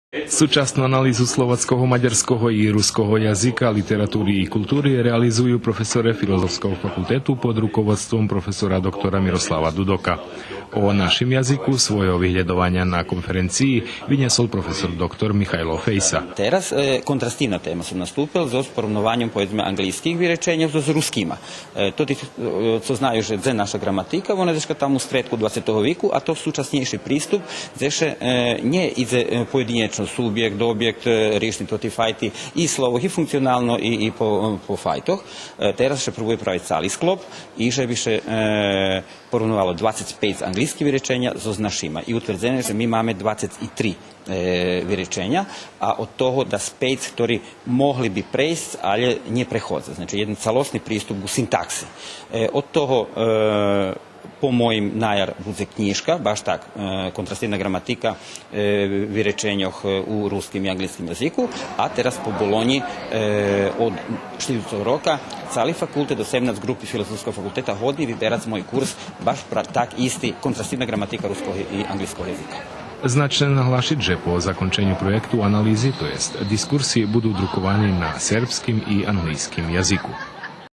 Súčasnú analýzu slovenského, maďarského i ruského jazyka, literatúry i kultúry realizujú profesore Filozofského fakultetu pod rukovodstvom profesora doktora Miroslava Dudoka. O našim jazyku svojho vyhľadovania na konferenciji vyniesol profesor doktor Mihajlo Fejsa. Teraz kontrastivna tema sam nastupila za porovnovanjem povedzme anglijskih vyrečenja z ruskima. To ti, co znaju, že dze naša gramatika, ona je tam u stretku 20. viku, a to súčasnejší prístup, zeše nie ide pojedinječno subjekt, objekt, riešni to ti fajti i slovo, i funkcionalno, i po fajtoh. Teraz še probuje praviti cali sklop i že bi še porovnovalo 25 anglijskih vyrečenja z našima. I utvrdzene, že mi máme 23 vyrečenja, a od toho da spet, ktorí mohli bi prejsť, ale nie prehodza. Znači, jedan calosni pristup u sintaksi. Od toho po mojim najar bude knjiška, baš tak, kontrastivna gramatika vyrečenjoh u ruskim i anglijskim jeziku, a teraz po Bolonji od 40 roka cali fakultet do 17 grupi Filozofskog fakulteta hodi i teraz moj kurs baš tak isti kontrastivna gramatika ruskog i anglijskog jezika. Značné nahlašiť, že po zakončeniu projektu analýzy, to jest diskursii, budú drukovaní na serbským i anglijským jazyku.